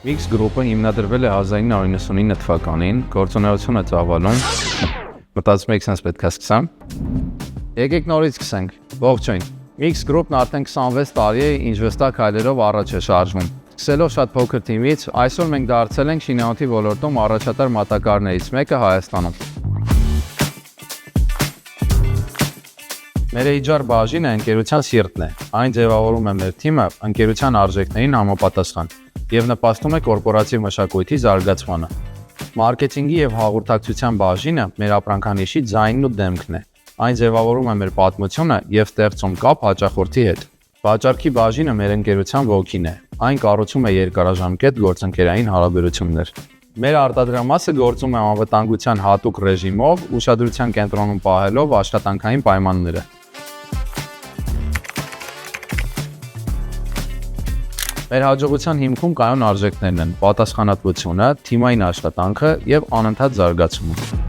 Mix Group-ը հիմնադրվել է 1999 թվականին, գործունեությունը ծավալում։ Մտածում եք, sense պետք է սկսեմ։ Եկեք նորից սկսենք։ Ողջույն։ Mix Group-ն արդեն 26 տարի է ինչ վստահ քայլերով առաջ է շարժվում։ Սկսելով շատ փոքր թիմից, այսօր մենք դարձել ենք շինանյութի ոլորտում առաջատար մատակարարներից մեկը Հայաստանում։ Մեր HR բաժինը ընկերության սիրտն է։ Այն ձևավորում է մեր թիմը ընկերության արժեքներին համապատասխան և նպաստում է կորպորատիվ մշակույթի զարգացմանը։ Մարքեթինգի և հաղորդակցության բաժինը մեր ապրանքանիշի ձայնն ու դեմքն է։ Այն ձևավորում է մեր պատմությունը և ստեղծում կապ հաճախորդի հետ։ Վաճառքի բաժինը մեր ընկերության ոգին է։ Այն կառուցում է երկարաժամկետ գործընկերային հարաբերություններ։ Մեր արտադրամասը գործում է անվտանգության հատուկ ռեժիմով, ուշադրության կենտրոնում պահելով աշխատանքային պայմանները։ Մեր հաջողության հիմքում կայուն արժեքներն են՝ պատասխանատվությունը, թիմային աշխատանքը և անընդհատ զարգացումը։